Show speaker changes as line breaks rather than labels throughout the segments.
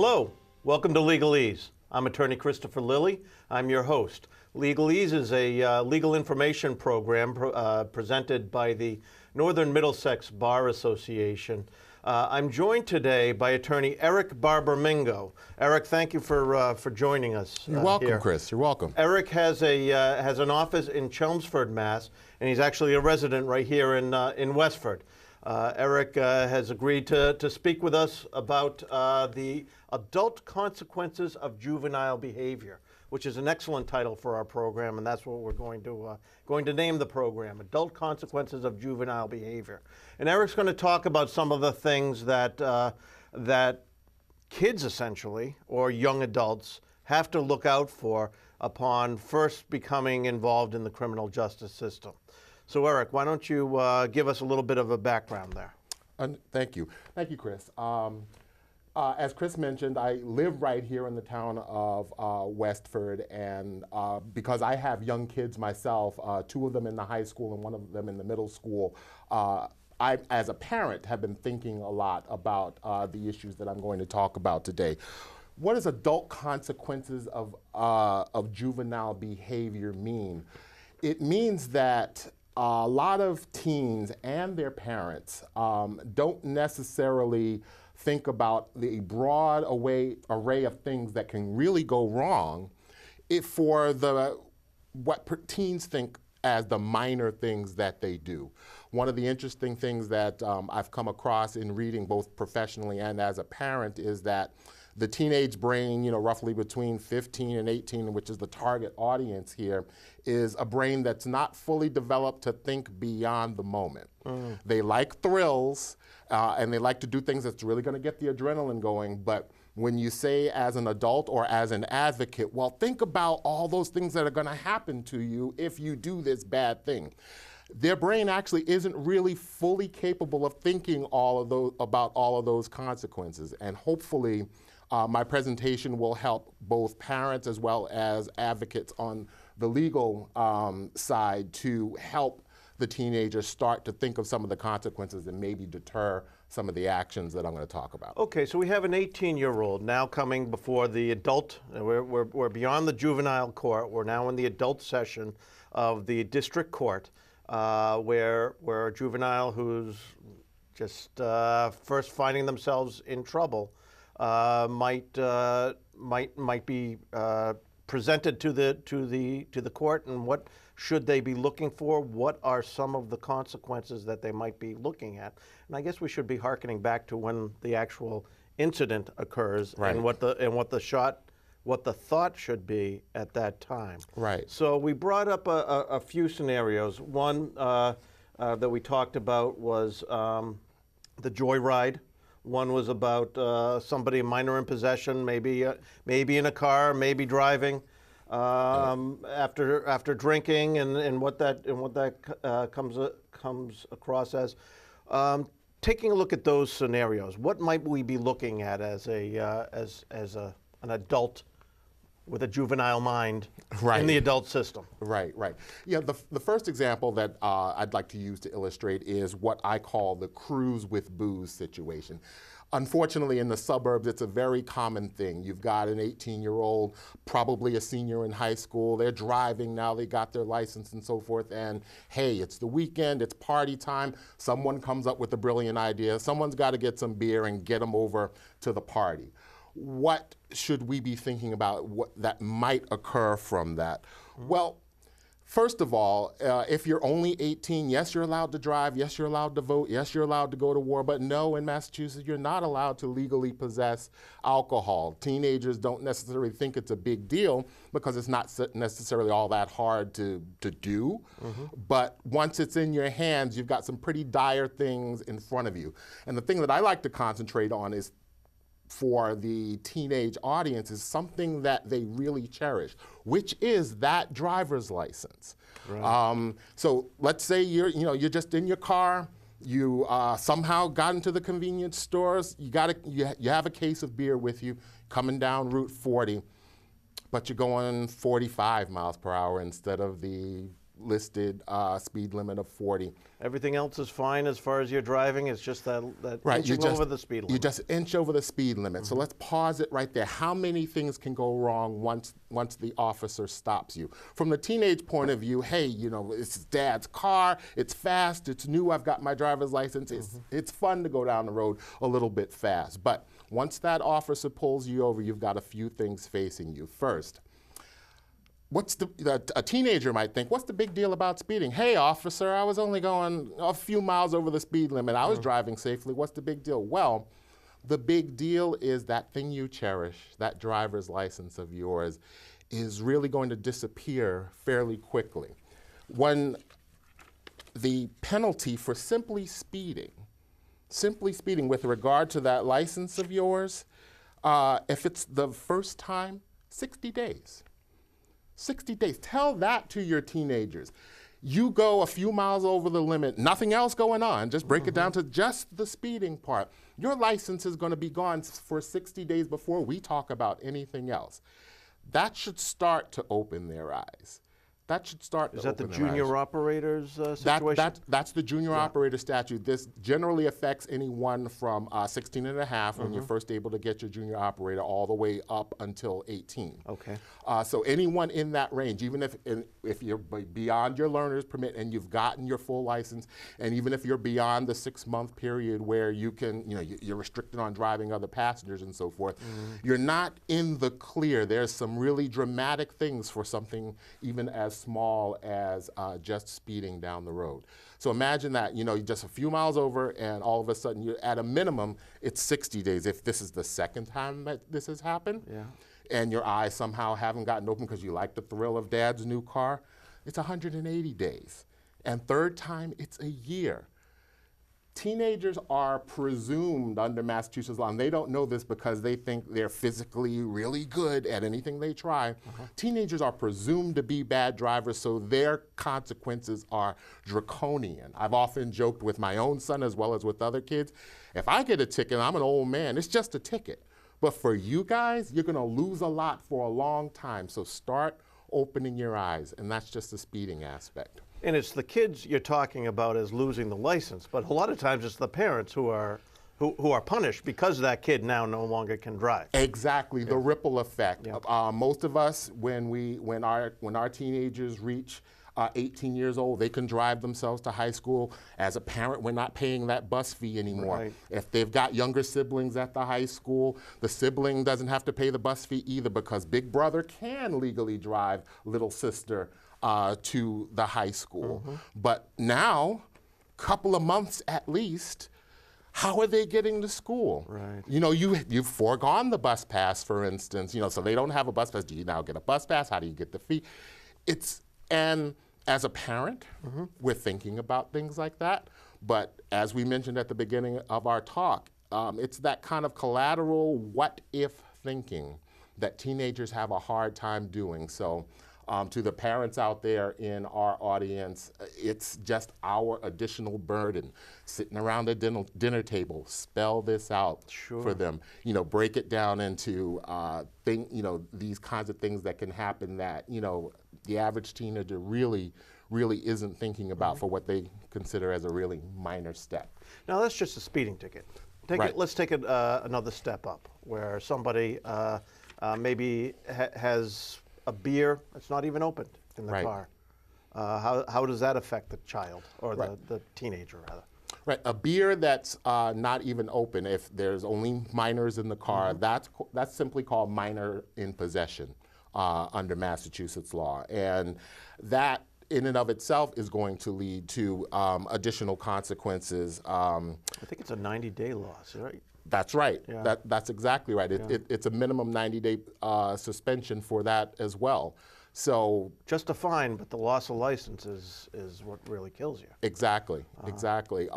Hello, welcome to Legalese. I'm attorney Christopher Lilly. I'm your host. Legalese is a legal information program presented by the Northern Middlesex Bar Association. I'm joined today by attorney Eric Barbermingo. Eric, thank you for joining us.
You're welcome,
here.
Chris. You're welcome.
Eric has an office in Chelmsford, Mass, and he's actually a resident right here in Westford. Eric has agreed to speak with us about the adult consequences of juvenile behavior, which is an excellent title for our program, and that's what we're going to name the program: Adult Consequences of Juvenile Behavior. And Eric's going to talk about some of the things that kids, essentially, or young adults, have to look out for upon first becoming involved in the criminal justice system. So, Eric, why don't you give us a little bit of a background there?
Thank you. Thank you, Chris. As Chris mentioned, I live right here in the town of Westford, and because I have young kids myself, two of them in the high school and one of them in the middle school, I, as a parent, have been thinking a lot about the issues that I'm going to talk about today. What does adult consequences of juvenile behavior mean? It means that a lot of teens and their parents don't necessarily think about the broad array of things that can really go wrong for what teens think as the minor things that they do. One of the interesting things that I've come across in reading both professionally and as a parent is that the teenage brain, roughly between 15 and 18, which is the target audience here, is a brain that's not fully developed to think beyond the moment. They like thrills, and they like to do things that's really going to get the adrenaline going, but when you say as an adult or as an advocate, well, think about all those things that are going to happen to you if you do this bad thing. Their brain actually isn't really fully capable of thinking about all of those consequences, and hopefully my presentation will help both parents as well as advocates on the legal side to help the teenagers start to think of some of the consequences and maybe deter some of the actions that I'm going to talk about.
Okay, so we have an 18-year-old now coming before the adult. We're beyond the juvenile court. We're now in the adult session of the district court, where a juvenile who's just first finding themselves in trouble might be presented to the court, and what should they be looking for? What are some of the consequences that they might be looking at? And I guess we should be hearkening back to when the actual incident occurs, right, and what the thought should be at that time.
Right.
So we brought up a few scenarios. One that we talked about was the joyride. One was about somebody minor in possession, maybe in a car, maybe driving after drinking, and what that comes across as. Taking a look at those scenarios, what might we be looking at as an adult with a juvenile mind, right, in the adult system?
Right. Yeah, the first example that I'd like to use to illustrate is what I call the cruise with booze situation. Unfortunately, in the suburbs, it's a very common thing. You've got an 18-year-old, probably a senior in high school. They're driving now, they got their license and so forth, and hey, it's the weekend, it's party time. Someone comes up with a brilliant idea. Someone's got to get some beer and get them over to the party. What should we be thinking about that might occur from that? Well, first of all, if you're only 18, yes, you're allowed to drive, yes, you're allowed to vote, yes, you're allowed to go to war, but no, in Massachusetts, you're not allowed to legally possess alcohol. Teenagers don't necessarily think it's a big deal because it's not necessarily all that hard to do, but once it's in your hands, you've got some pretty dire things in front of you. And the thing that I like to concentrate on is, for the teenage audience, is something that they really cherish, which is that driver's license. Right. So let's say you're just in your car, you somehow got into the convenience stores, you have a case of beer with you, coming down Route 40, but you're going 45 miles per hour instead of the listed speed limit of 40.
Everything else is fine as far as you're driving. It's just that
Right,
inching over the speed limit.
You just inch over the speed limit. So let's pause it right there. How many things can go wrong once the officer stops you? From the teenage point of view, hey, you know, it's dad's car, it's fast, it's new, I've got my driver's license, it's fun to go down the road a little bit fast. But once that officer pulls you over, you've got a few things facing you. First, a teenager might think, what's the big deal about speeding? Hey, officer, I was only going a few miles over the speed limit. I was driving safely. What's the big deal? Well, the big deal is that thing you cherish, that driver's license of yours, is really going to disappear fairly quickly. When the penalty for simply speeding with regard to that license of yours, if it's the first time, 60 days. 60 days. Tell that to your teenagers. You go a few miles over the limit, nothing else going on, just break it down to just the speeding part. Your license is going to be gone for 60 days before we talk about anything else. That should start to open their eyes. That should start to open their eyes.
Is that the junior operators situation?
That's the junior operator statute. This generally affects anyone from 16 and a half when you're first able to get your junior operator all the way up until 18.
Okay.
So anyone in that range, even if you're beyond your learner's permit and you've gotten your full license, and even if you're beyond the 6-month period where you can, you're restricted on driving other passengers and so forth, you're not in the clear. There's some really dramatic things for something even as small as just speeding down the road. So imagine that, just a few miles over and all of a sudden you're at a minimum, it's 60 days. If this is the second time that this has happened, and your eyes somehow haven't gotten open because you like the thrill of dad's new car, it's 180 days. And third time, it's a year. Teenagers are presumed under Massachusetts law, and they don't know this because they think they're physically really good at anything they try. Teenagers are presumed to be bad drivers, so their consequences are draconian. I've often joked with my own son as well as with other kids, if I get a ticket, I'm an old man, it's just a ticket. But for you guys, you're gonna lose a lot for a long time, so start opening your eyes, and that's just the speeding aspect.
And it's the kids you're talking about as losing the license, but a lot of times it's the parents who are punished because that kid now no longer can drive.
Exactly, the ripple effect. Most of us, when our teenagers reach 18 years old, they can drive themselves to high school. As a parent, we're not paying that bus fee anymore.
Right.
If they've got younger siblings at the high school, the sibling doesn't have to pay the bus fee either because big brother can legally drive little sister to the high school. But now, couple of months at least, how are they getting to school?
Right.
You've foregone the bus pass, for instance, so they don't have a bus pass. Do you now get a bus pass? How do you get the fee? And as a parent, we're thinking about things like that. But as we mentioned at the beginning of our talk, it's that kind of collateral what-if thinking that teenagers have a hard time doing. So to the parents out there in our audience, it's just our additional burden. Sitting around the dinner table, spell this out for them. Break it down into these kinds of things that can happen that, the average teenager really isn't thinking about for what they consider as a really minor step.
Now that's just a speeding ticket. Let's take it another step up, where somebody maybe has a beer that's not even opened in the car. How does that affect the child or the teenager rather?
Right, a beer that's not even open, if there's only minors in the car, that's simply called minor in possession under Massachusetts law. And that in and of itself is going to lead to additional consequences. I
think it's a 90-day loss, right?
That's right. Yeah. That's exactly right. It's a minimum 90-day suspension for that as well. So
just a fine, but the loss of license is what really kills you.
Exactly, exactly.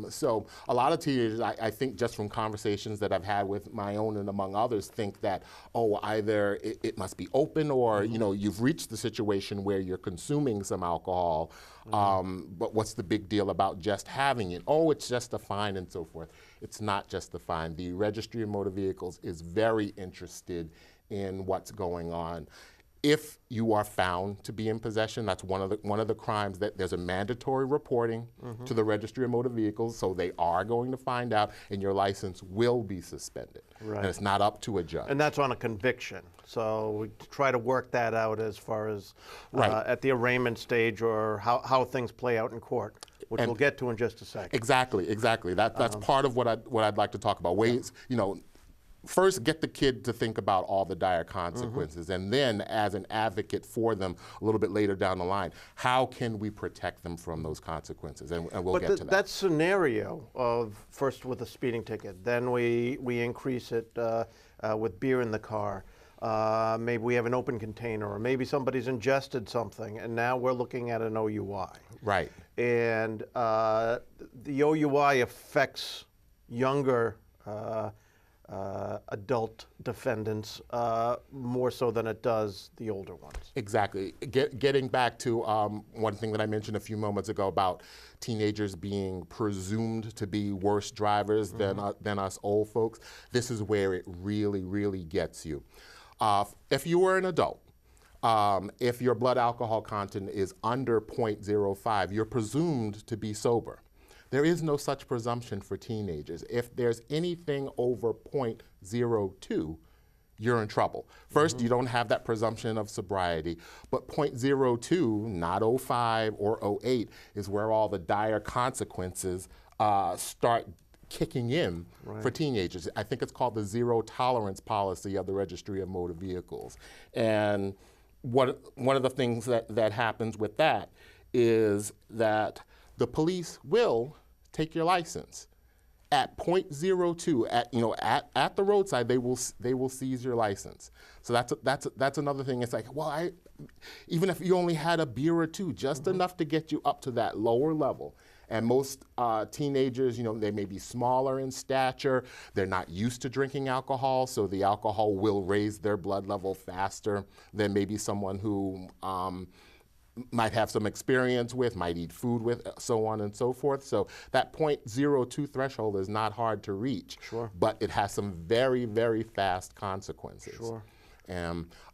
So a lot of teenagers, I think just from conversations that I've had with my own and among others, think that, either it must be open or, you've reached the situation where you're consuming some alcohol, but what's the big deal about just having it? Oh, it's just a fine and so forth. It's not just a fine. The Registry of Motor Vehicles is very interested in what's going on. if you are found to be in possession, that's one of the crimes that there's a mandatory reporting to the Registry of Motor Vehicles, so they are going to find out, and your license will be suspended.
Right.
And it's not up to a judge.
And that's on a conviction. So we try to work that out as far as
Right.
at the arraignment stage, or how things play out in court, which we'll get to in just a second.
Exactly. That's part of what I'd like to talk about. Ways, first get the kid to think about all the dire consequences, and then as an advocate for them a little bit later down the line, how can we protect them from those consequences? And we'll get to that.
That scenario of first with a speeding ticket, then we increase it with beer in the car. Maybe we have an open container, or maybe somebody's ingested something, and now we're looking at an OUI.
Right.
And the OUI affects younger adult defendants more so than it does the older ones.
Exactly. Getting back to one thing that I mentioned a few moments ago about teenagers being presumed to be worse drivers than us old folks, this is where it really, really gets you. If you were an adult, if your blood alcohol content is under 0.05, you're presumed to be sober. There is no such presumption for teenagers. If there's anything over 0.02, you're in trouble. First, you don't have that presumption of sobriety, but 0.02, not 05 or 08, is where all the dire consequences start kicking in for teenagers. I think it's called the zero tolerance policy of the Registry of Motor Vehicles. And one of the things that happens with that is that the police will take your license. At 0.02, at the roadside, they will seize your license. So that's another thing. It's like, well, even if you only had a beer or two, just enough to get you up to that lower level. And most teenagers, they may be smaller in stature. They're not used to drinking alcohol, so the alcohol will raise their blood level faster than maybe someone who might have some experience with, might eat food with, so on and so forth. So that 0.02 threshold is not hard to reach, but it has some very, very fast consequences.
Sure.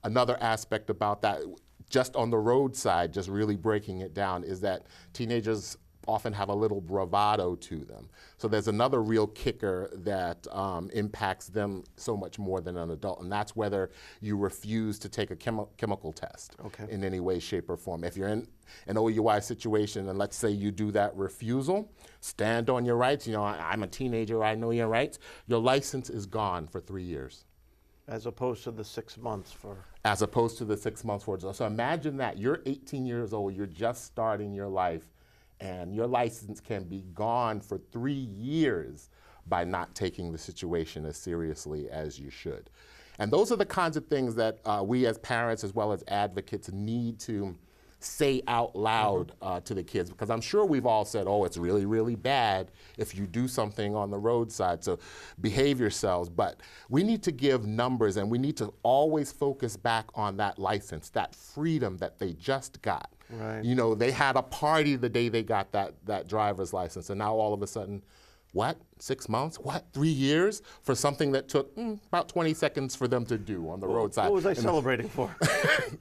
Another aspect about that, just on the roadside, just really breaking it down, is that teenagers often have a little bravado to them. So there's another real kicker that impacts them so much more than an adult, and that's whether you refuse to take a chemical test in any way, shape, or form. If you're in an OUI situation, and let's say you do that refusal, stand on your rights. I'm a teenager, I know your rights. Your license is gone for 3 years.
As opposed to the 6 months for...
As opposed to the 6 months for... So imagine that. You're 18 years old, you're just starting your life, and your license can be gone for 3 years by not taking the situation as seriously as you should. And those are the kinds of things that we as parents as well as advocates need to say out loud to the kids, because I'm sure we've all said, oh, it's really, really bad if you do something on the roadside, so behave yourselves. But we need to give numbers, and we need to always focus back on that license, that freedom that they just got.
Right.
They had a party the day they got that driver's license, and now all of a sudden, what, 6 months? What, 3 years for something that took about 20 seconds for them to do on the roadside?
What was I celebrating for?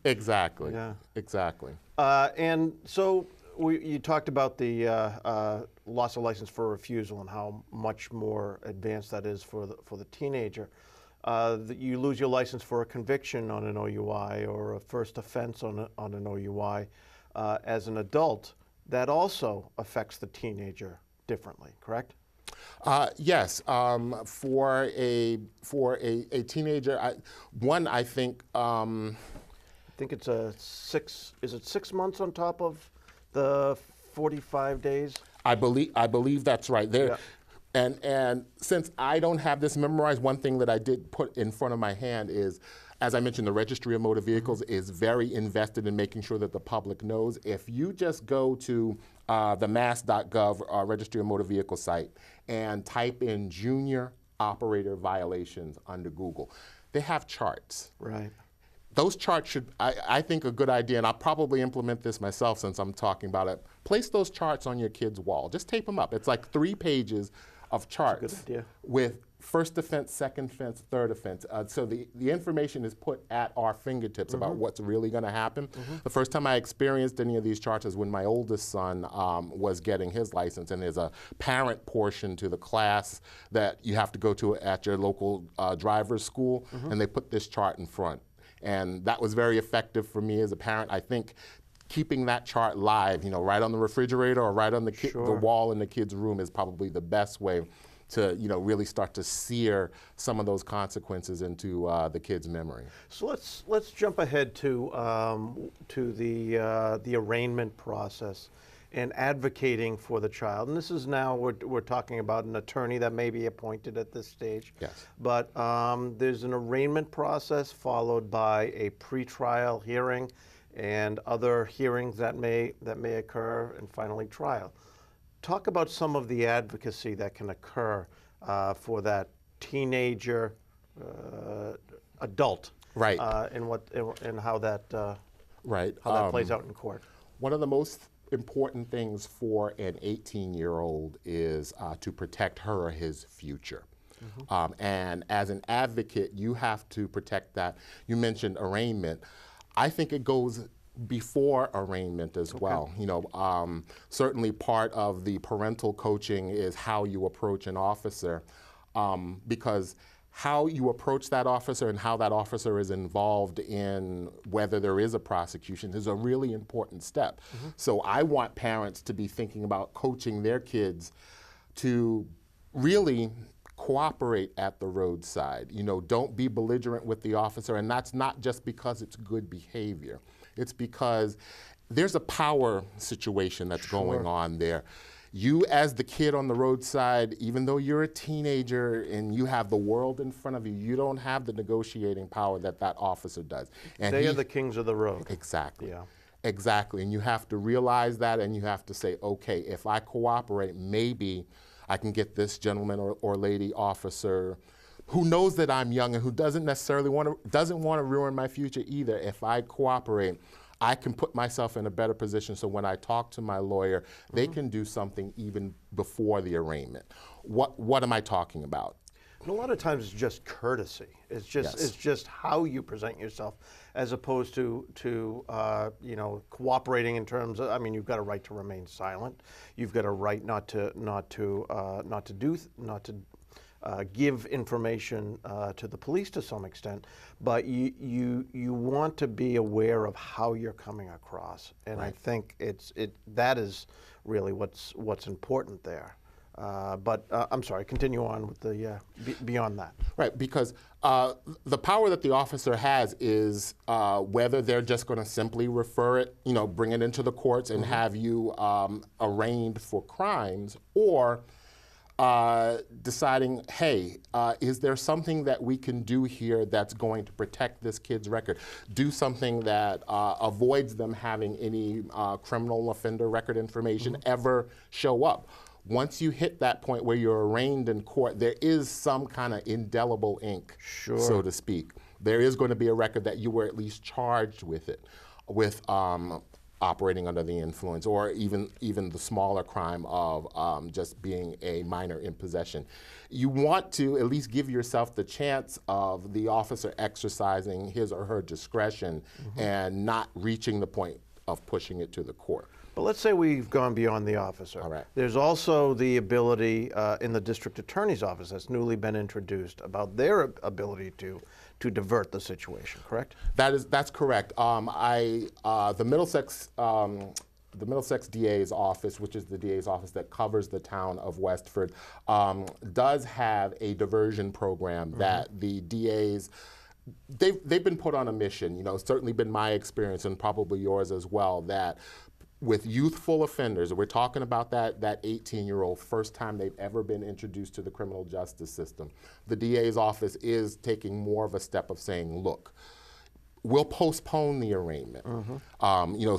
Exactly.
Yeah.
Exactly.
And so you talked about the loss of license for refusal and how much more advanced that is for the teenager. You lose your license for a conviction on an OUI or a first offense on an OUI. As an adult, that also affects the teenager differently, correct?
Yes. For a teenager, I think.
I think it's is it 6 months on top of the 45 days?
I believe that's right. There. Yeah. And since I don't have this memorized, one thing that I did put in front of my hand is, as I mentioned, the Registry of Motor Vehicles is very invested in making sure that the public knows. If you just go to the mass.gov Registry of Motor Vehicle site and type in junior operator violations under Google, they have charts.
Right.
Those charts should, I think, a good idea, and I'll probably implement this myself since I'm talking about it. Place those charts on your kid's wall. Just tape them up. It's like 3 pages of charts
That's a good idea.
with first offense, second offense, third offense. So the information is put at our fingertips about what's really going to happen. The first time I experienced any of these charts is when my oldest son was getting his license, and there's a parent portion to the class that you have to go to at your local driver's school, and they put this chart in front. And that was very effective for me as a parent. I think keeping that chart live, right on the refrigerator or right on the wall in the kid's room is probably the best way to really start to sear some of those consequences into the kid's memory.
So let's jump ahead to the arraignment process and advocating for the child. And this is now we're talking about an attorney that may be appointed at this stage.
Yes.
But there's an arraignment process followed by a pretrial hearing and other hearings that may occur, and finally trial. Talk about some of the advocacy that can occur for that teenager adult,
right?
And how that
right
how that plays out in court.
One of the most important things for an 18-year-old is to protect her or his future. And as an advocate, you have to protect that. You mentioned arraignment. I think it goes before arraignment as well. Certainly part of the parental coaching is how you approach an officer, because how you approach that officer and how that officer is involved in whether there is a prosecution is a really important step. So I want parents to be thinking about coaching their kids to really cooperate at the roadside. Don't be belligerent with the officer, and that's not just because it's good behavior. It's because there's a power situation that's going on there. You, as the kid on the roadside, even though you're a teenager and you have the world in front of you, you don't have the negotiating power that officer does. And
they are the kings of the road.
Exactly.
Yeah.
Exactly. And you have to realize that, and you have to say, okay, if I cooperate, maybe I can get this gentleman or lady officer who knows that I'm young and who doesn't necessarily want to ruin my future either. If I cooperate, I can put myself in a better position so when I talk to my lawyer, they can do something even before the arraignment. What am I talking about?
And a lot of times it's just courtesy. It's just how you present yourself, as opposed to cooperating in terms of. I mean, you've got a right to remain silent. You've got a right not to give information to the police to some extent, but you want to be aware of how you're coming across, and I think that is really what's important there. But I'm sorry, continue on with the beyond that.
Right, because the power that the officer has is whether they're just going to simply refer it, bring it into the courts and have you arraigned for crimes, or deciding, hey, is there something that we can do here that's going to protect this kid's record? Do something that avoids them having any criminal offender record information ever show up. Once you hit that point where you're arraigned in court, there is some kind of indelible ink, so to speak. There is going to be a record that you were at least charged with it, with operating under the influence, or even the smaller crime of just being a minor in possession. You want to at least give yourself the chance of the officer exercising his or her discretion and not reaching the point of pushing it to the court.
But let's say we've gone beyond the officer.
All right.
There's also the ability in the district attorney's office that's newly been introduced about their ability to divert the situation, correct?
That's correct. The Middlesex DA's office, which is the DA's office that covers the town of Westford, does have a diversion program that the DA's they've been put on a mission. It's certainly been my experience, and probably yours as well, that with youthful offenders, we're talking about that 18-year-old, first time they've ever been introduced to the criminal justice system. The DA's office is taking more of a step of saying, look, we'll postpone the arraignment.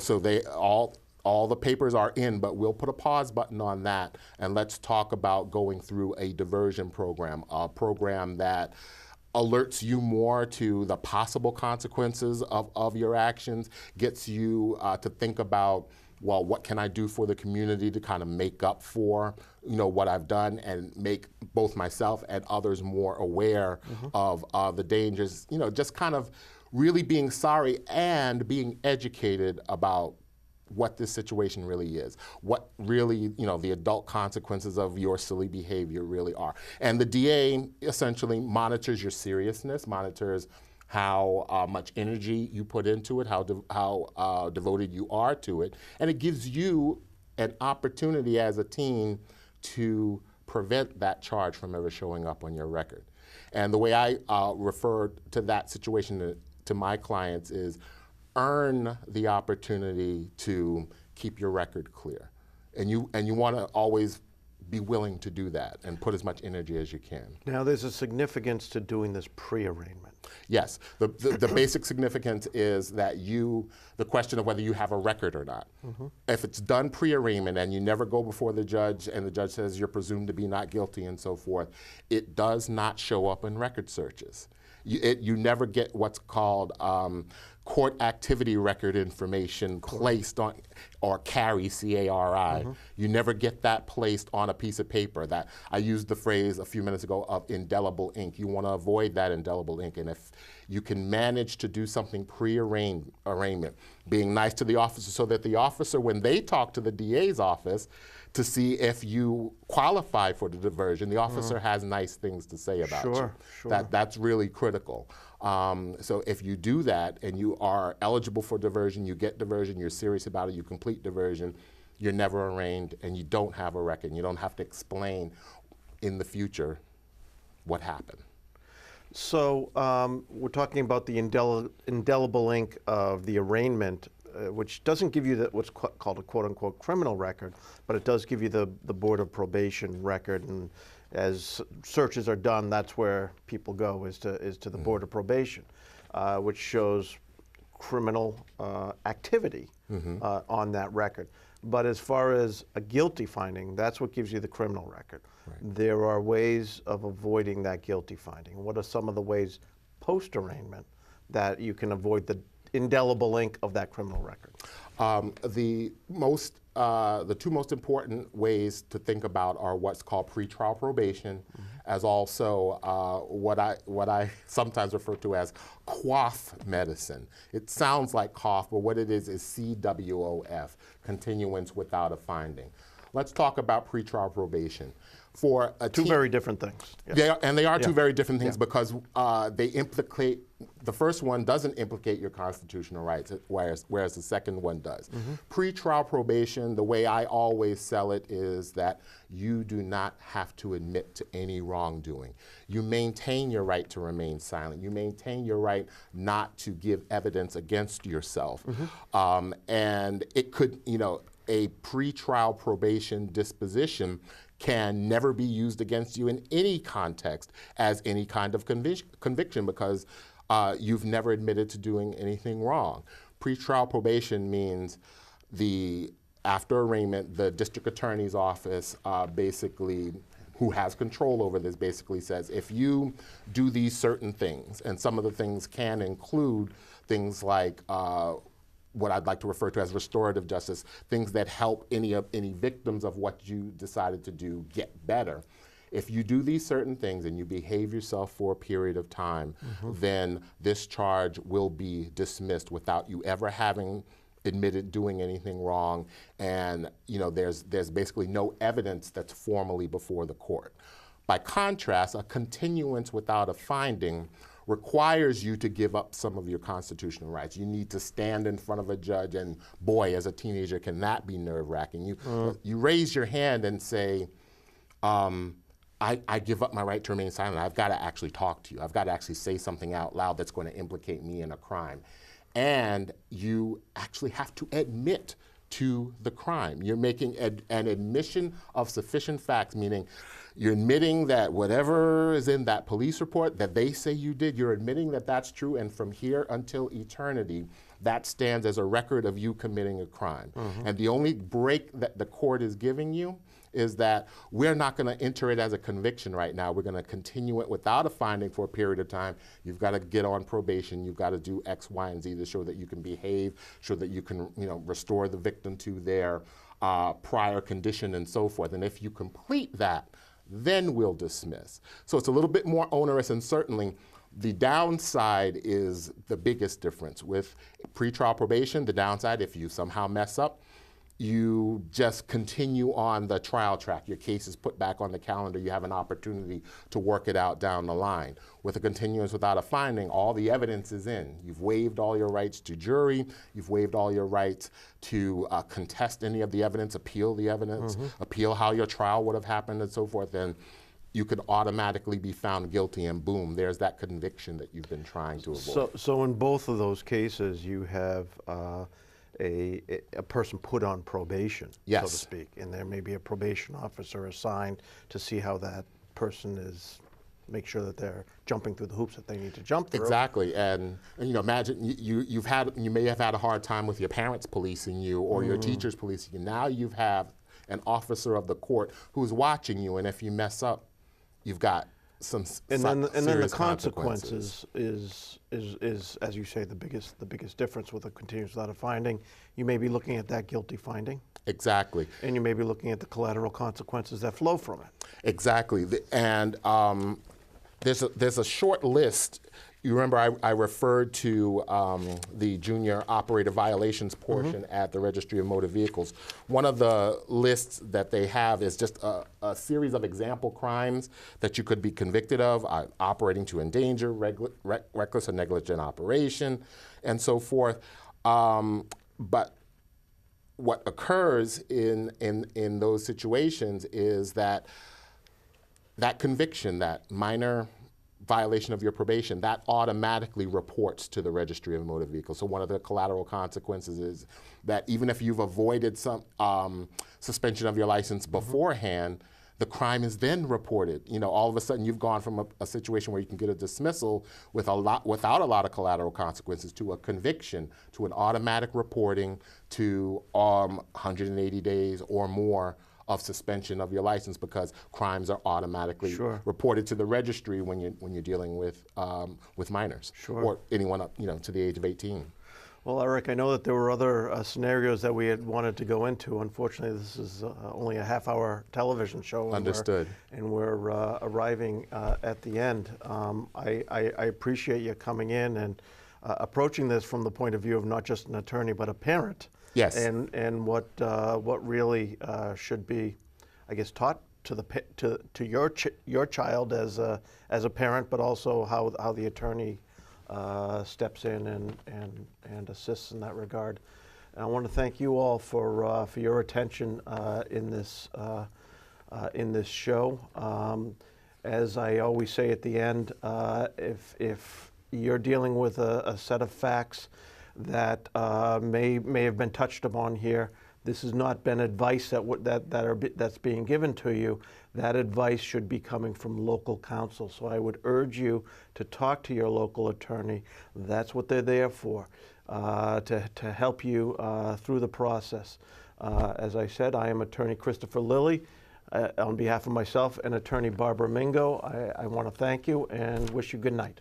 So they all the papers are in, but we'll put a pause button on that, and let's talk about going through a diversion program, a program that alerts you more to the possible consequences of your actions, gets you to think about well, what can I do for the community to kind of make up for, what I've done and make both myself and others more aware of the dangers, just kind of really being sorry and being educated about what this situation really is, what really, the adult consequences of your silly behavior really are. And the DA essentially monitors your seriousness, monitors how much energy you put into it, how devoted you are to it, and it gives you an opportunity as a teen to prevent that charge from ever showing up on your record. And the way I refer to that situation to my clients is earn the opportunity to keep your record clear. And you want to always be willing to do that and put as much energy as you can.
Now, there's a significance to doing this pre-arraignment.
Yes, the basic significance is that the question of whether you have a record or not. If it's done pre-arraignment and you never go before the judge and the judge says you're presumed to be not guilty and so forth, it does not show up in record searches. You never get what's called court activity record information placed on, or CARI, C-A-R-I. You never get that placed on a piece of paper. That I used the phrase a few minutes ago of indelible ink. You want to avoid that indelible ink, and if you can manage to do something pre-arraignment, being nice to the officer so that the officer, when they talk to the DA's office to see if you qualify for the diversion, the officer has nice things to say about you.
Sure.
That's really critical. So if you do that and you are eligible for diversion, you get diversion, you're serious about it, you complete diversion, you're never arraigned and you don't have a record. You don't have to explain in the future what happened.
So we're talking about the indelible ink of the arraignment, which doesn't give you what's called a quote-unquote criminal record, but it does give you the Board of Probation record. And as searches are done, that's where people go, is to the Board of Probation, which shows criminal activity on that record. But as far as a guilty finding, that's what gives you the criminal record. Right. There are ways of avoiding that guilty finding. What are some of the ways post-arraignment that you can avoid the indelible ink of that criminal record?
The two most important ways to think about are what's called pretrial probation, as also what I sometimes refer to as quaff medicine. It sounds like cough, but what it is CWOF, continuance without a finding. Let's talk about pretrial probation. For a
two very different things.
Yeah. They are two very different things because they implicate, the first one doesn't implicate your constitutional rights, whereas the second one does. Pretrial probation, the way I always sell it is that you do not have to admit to any wrongdoing. You maintain your right to remain silent. You maintain your right not to give evidence against yourself. And it could, a pretrial probation disposition can never be used against you in any context as any kind of conviction because you've never admitted to doing anything wrong. Pretrial probation means after arraignment, the district attorney's office basically, who has control over this, basically says, if you do these certain things, and some of the things can include things like what I'd like to refer to as restorative justice, things that help any victims of what you decided to do get better. If you do these certain things and you behave yourself for a period of time, then this charge will be dismissed without you ever having admitted doing anything wrong, and there's basically no evidence that's formally before the court. By contrast, a continuance without a finding requires you to give up some of your constitutional rights. You need to stand in front of a judge, and boy, as a teenager, can that be nerve-wracking. You raise your hand and say, I give up my right to remain silent. I've got to actually talk to you. I've got to actually say something out loud that's going to implicate me in a crime. And you actually have to admit to the crime. You're making an admission of sufficient facts, meaning you're admitting that whatever is in that police report that they say you did, you're admitting that that's true, and from here until eternity, that stands as a record of you committing a crime. And the only break that the court is giving you is that we're not going to enter it as a conviction right now. We're going to continue it without a finding for a period of time. You've got to get on probation. You've got to do X, Y, and Z to show that you can behave, show that you can, restore the victim to their prior condition and so forth. And if you complete that, then we'll dismiss. So it's a little bit more onerous, and certainly the downside is the biggest difference. With pretrial probation, the downside, if you somehow mess up, you just continue on the trial track. Your case is put back on the calendar. You have an opportunity to work it out down the line. With a continuance without a finding, all the evidence is in. You've waived all your rights to jury. You've waived all your rights to contest any of the evidence, appeal the evidence, appeal how your trial would have happened and so forth. And you could automatically be found guilty, and boom, there's that conviction that you've been trying to avoid.
So in both of those cases, you have a person put on probation,
yes,
so to speak, and there may be a probation officer assigned to see how that person is, make sure that they're jumping through the hoops that they need to jump through.
Exactly, and imagine you may have had a hard time with your parents policing you or your teachers policing you. Now you have an officer of the court who's watching you, and if you mess up, you've got some
and then the
consequences
is as you say, the biggest difference with a continuance without a finding. You may be looking at that guilty finding. Exactly. And you may be looking at the collateral consequences that flow from it.
Exactly. And there's a short list. You remember I referred to the junior operator violations portion at the Registry of Motor Vehicles. One of the lists that they have is just a series of example crimes that you could be convicted of: operating to endanger, reckless or negligent operation, and so forth. But what occurs in those situations is that conviction, that minor violation of your probation, that automatically reports to the Registry of Motor Vehicles. So one of the collateral consequences is that even if you've avoided some suspension of your license beforehand, the crime is then reported. All of a sudden you've gone from a situation where you can get a dismissal without a lot of collateral consequences to a conviction, to an automatic reporting, to 180 days or more of suspension of your license, because crimes are automatically reported to the registry when you're dealing with minors or anyone up to the age of 18.
Well, Eric, I know that there were other scenarios that we had wanted to go into. Unfortunately, this is only a half-hour television show.
Understood.
And we're arriving at the end. I appreciate you coming in and approaching this from the point of view of not just an attorney, but a parent.
Yes.
And what really should be, I guess, taught to your child as a parent, but also how the attorney steps in and assists in that regard. And I want to thank you all for your attention in this show. As I always say at the end, if you're dealing with a set of facts that may have been touched upon here, this has not been advice that's being given to you. That advice should be coming from local counsel. So I would urge you to talk to your local attorney. That's what they're there for, to help you through the process. As I said, I am Attorney Christopher Lilly. On behalf of myself and Attorney Barbara Mingo, I want to thank you and wish you good night.